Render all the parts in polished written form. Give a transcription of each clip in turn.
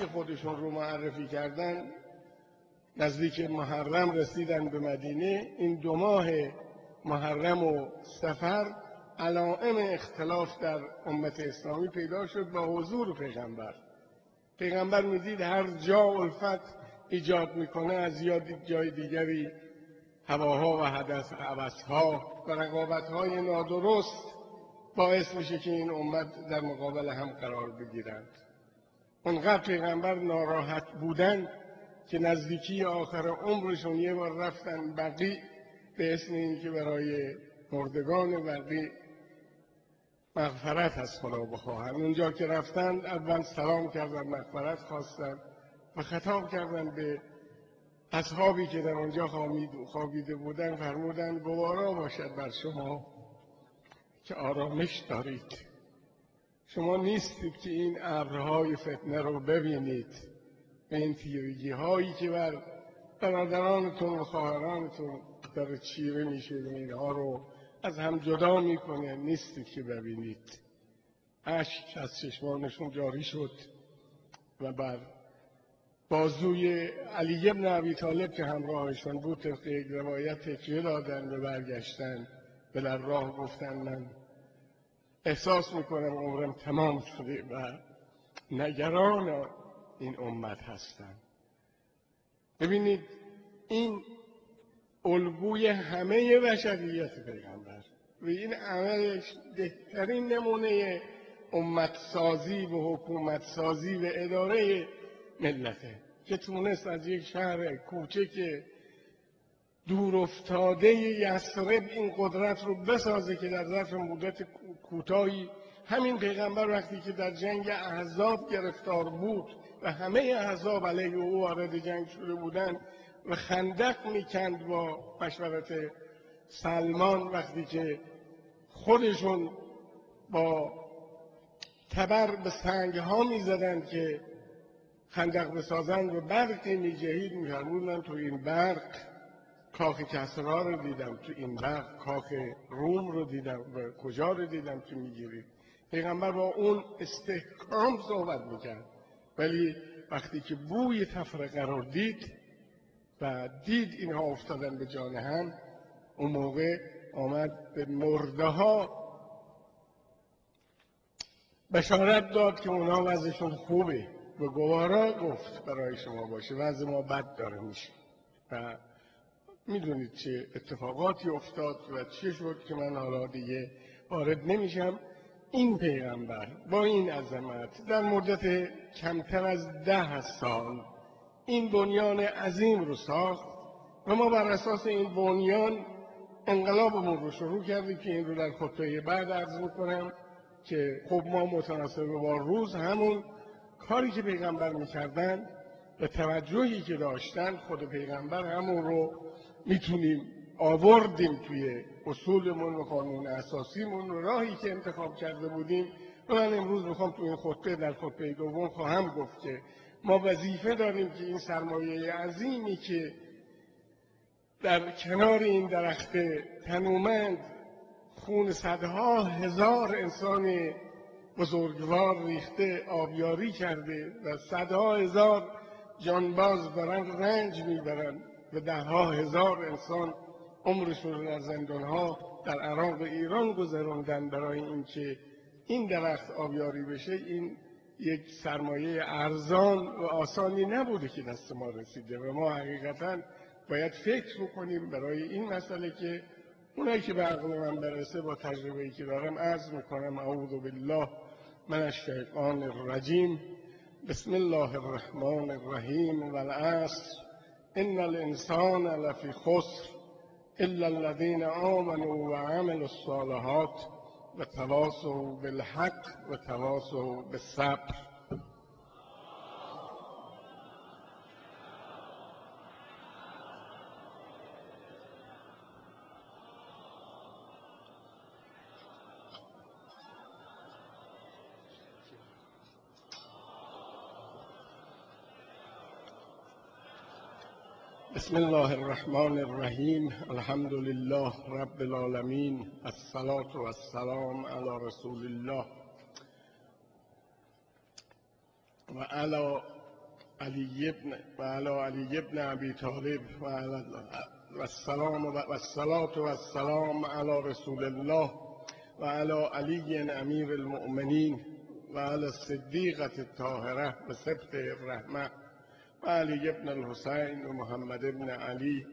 خودشون رو معرفی کردن نزدیک محرم رسیدن به مدینه. این 2 ماه محرم و صفر علائم اختلاف در امت اسلامی پیدا شد با حضور پیغمبر. پیغمبر میدید هر جا الفت ایجاد میکنه از جای دیگری هواها و هوسها و رقابت‌های نادرست باعث میشه که این امت در مقابل هم قرار بگیرند. اونقدر پیغمبر ناراحت بودن که نزدیکی آخر عمرشون یه بار رفتن بقیع به اسم این که برای مردگان بقیع مغفرت از خدا بخواهند. اونجا که رفتن اول سلام کردن، مغفرت خواستن و خطاب کردن به اصحابی که در آنجا خوابیده بودن، فرمودن گوارا باشد بر شما که آرامش دارید. شما نیستید که این ابرهای فتنه رو ببینید، این تیرگی هایی که بر برادرانتون و خواهرانتون داره چیره میشه و اینها رو از هم جدا میکنه، نیستید که ببینید. اشک از چشمانشون جاری شد و بر بازوی علی بن ابی طالب که همراهشون بود طبق یک روایت تکیه دادن و برگشتن و در راه گفتن من احساس میکنم عمرم تمام شده و نگران این امت هستم. ببینید این الگوی همه بشریت پیغمبر و این عملش بهترین نمونه امت سازی و حکومت سازی و اداره ملته که تونست از یک شهر کوچک دور افتاده یثرب این قدرت رو بسازه که در ظرف مدت کوتاهی همین پیغمبر وقتی که در جنگ احزاب گرفتار بود و همه احزاب علیه او وارد جنگ شده بودند و خندق میکند با مشورت سلمان، وقتی که خودشون با تبر به سنگ ها میزدند که خندق بسازند و برقی میجهید، میفرمودند تو این برق کاخ کسرا رو دیدم، تو این برق کاخ روم رو دیدم و کجا رو دیدم که میگیرید. پیغمبر با اون استحکام صحبت میکرد، ولی وقتی که بوی تفرقه رو دید و دید اینها افتادن به جان هم، اون موقع آمد به مرده ها بشارت داد که اونا وضعشون خوبه و گوارا گفت برای شما باشه، وضع ما بد داره میشه. و میدونید چه اتفاقاتی افتاد و چه شد که من حالا دیگه وارد نمیشم. این پیغمبر با این عظمت در مدت کمتر از 10 سال این بنیان عظیم رو ساخت و ما بر اساس این بنیان انقلابمون رو شروع کردیم که این رو در خطبه بعد عرض میکنم که خب ما متناسب با روز همون کاری که پیغمبر میکردن و توجهی که داشتن خود پیغمبر همون رو میتونیم آوردیم توی اصولمون و قانون اساسیمون و راهی که انتخاب کرده بودیم. و من امروز میخوام توی این خطبه در خطبه دوم خواهم گفت که ما وظیفه داریم که این سرمایه عظیمی که در کنار این درخت تنومند خون صدها هزار انسان بزرگوار ریخته، آبیاری کرده و صدها هزار جانباز دارن رنج میبرن و 10ها هزار انسان عمرشون رو در زندانها در عراق و ایران گذراندن برای اینکه این درخت آبیاری بشه، این یک سرمایه ارزان و آسانی نبوده که دست ما رسیده و ما حقیقتاً باید فکر بکنیم برای این مسئله که اونایی که به عقل من برسه با تجربه‌ای که دارم عرض میکنم اعوذ بالله من الشیطان الرجیم. بسم الله الرحمن الرحیم. والعصر ان الانسان لفی خسر الا الذين آمنوا وعملوا الصالحات وتواصوا بالحق وتواصوا بالصبر. بسم الله الرحمن الرحیم. الحمد لله رب العالمین. الصلاة والسلام علی رسول الله و علی علی ابن ابی طالب و الصلاة و السلام علی رسول الله و علی علی امیر المؤمنین و علی الصدیقة الطاهرة و سبط الرحمة و علی ابن الحسین و محمد ابن علی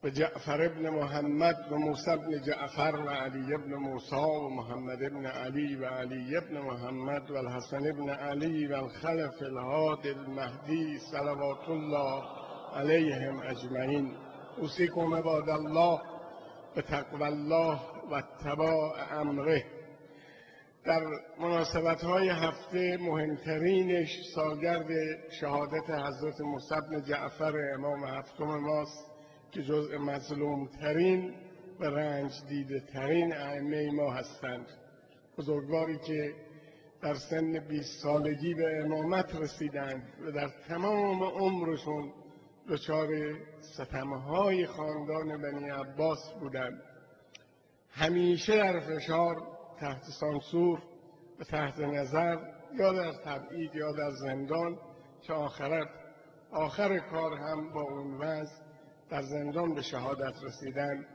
و جعفر ابن محمد و موسی ابن جعفر و علی ابن موسی و محمد ابن علی و علی ابن محمد و الحسن ابن علی و الخلف الهادی المهدی صلوات الله علیهم اجمعین. اوصیکم عباد الله بتقوی الله و اتباع امره. در مناسبت‌های هفته مهمترینش سالگرد شهادت حضرت موسی بن جعفر امام هفتم ماست که جزء مظلومترین و رنج دیده ترین ائمه ما هستند. بزرگواری که در سن 20 سالگی به امامت رسیدند و در تمام عمرشون دچار ستمهای خاندان بنی عباس بودند. همیشه در فشار، تحت سانسور و تحت نظر، یا در تبعید یا در زندان، که آخر کار هم با اون وضع در زندان به شهادت رسیدن،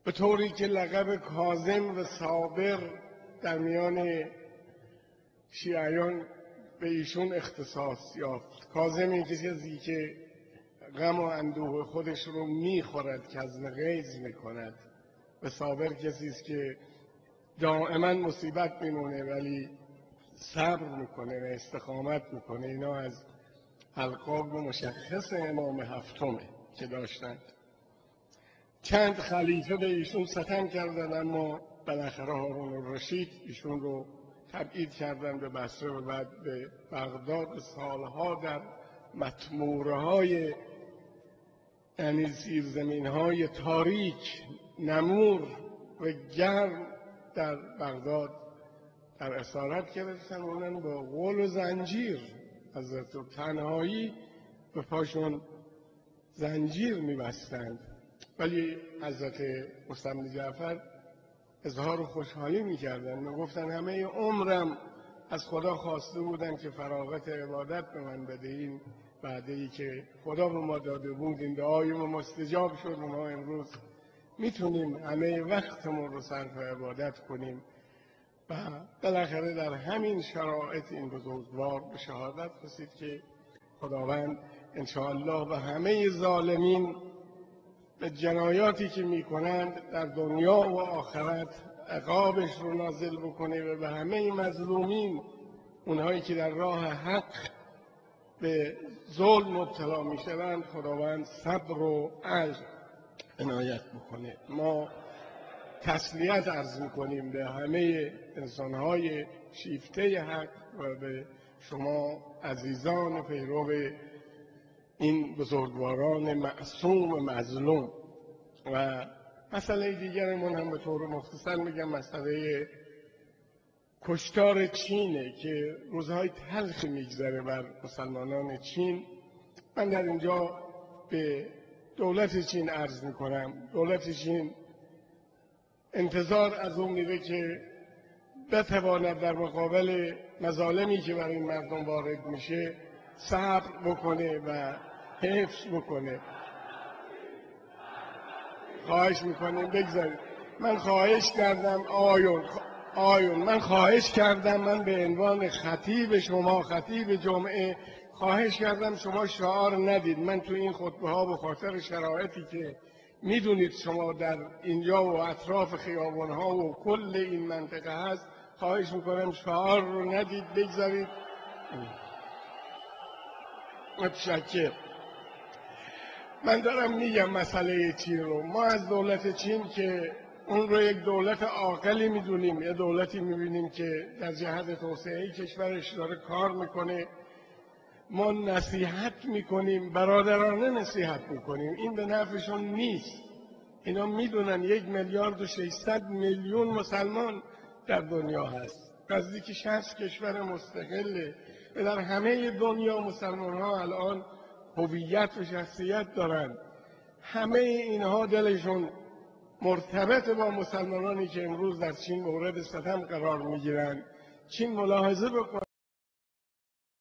به طوری که لقب کاظم و صابر در میان شیعیان به ایشون اختصاص یافت. کاظم این کسی که غم و اندوه خودش رو میخورد که از غیظ میکند، و صابر کسی است که دائما مصیبت میمونه ولی صبر میکنه و استقامت میکنه. اینا از القاب مشخص امام هفتمه که داشتند. چند خلیفه به ایشون ستم کردند، اما بالاخره هارون الرشید ایشون رو تبعید کردند به بصره و بعد به بغداد. سالها در مطموره‌های، یعنی زیرزمین‌های تاریک، نمور و گرم در بغداد در اسارت گرفتن. اونن با غول و زنجیر، حضرت تنهایی به پاشون زنجیر می‌بستند. ولی حضرت موسی بن جعفر اظهار خوشحالی می‌کردند، می‌گفتند همه عمرم از خدا خواسته بودن که فراغت عبادت به من بده. این وعده‌ای که خدا به ما داده بود، این دعای ما مستجاب شد و ما امروز میتونیم همه وقتمون رو صرف عبادت کنیم. و بالاخره در همین شرایط این بزرگوار به شهادت رسید که خداوند انشاءالله به همه ظالمین به جنایاتی که میکنند در دنیا و آخرت عقابش رو نازل بکنه و به همه مظلومین، اونهایی که در راه حق به ظلم مبتلا میشوند، خداوند صبر و اجر عنایت بکنه. ما تسلیت عرض میکنیم به همه انسانهای شیفته حق و به شما عزیزان پیرو این بزرگواران معصوم و مظلوم. و مسئله دیگرمون هم به طور مختصر میگم مسئله کشتار چینه که روزهای تلخی میگذره بر مسلمانان چین. من در اینجا به دولت چین عرض میکنم، دولت چین انتظار از اون میره که بتواند در مقابل مظالمی که بر این مردم وارد میشه صبر بکنه و حفظ بکنه. خواهش میکنیم بگذارید. من خواهش کردم من خواهش کردم، من به عنوان خطیب شما، خطیب جمعه، خواهش کردم شما شعار ندید. من تو این خطبه ها به خاطر شرایطی که میدونید شما در اینجا و اطراف خیابان ها و کل این منطقه هست، خواهش میکنم شعار رو ندید، بگذارید. متشکر. من دارم میگم مسئله چین رو. ما از دولت چین که اون رو یک دولت عاقلی میدونیم، یه دولتی میبینیم که در جهت توسعه کشورش داره کار میکنه. ما نصیحت میکنیم، برادرانه نصیحت میکنیم، این به نفعشون نیست. اینا میدونن 1,600,000,000 مسلمان در دنیا هست، نزدیک 60 کشور مستقله و در همه دنیا مسلمان ها الان هویت و شخصیت دارن. همه اینها دلشون مرتبط با مسلمانانی که امروز در چین مورد ستم قرار میگیرن. چین ملاحظه بکنه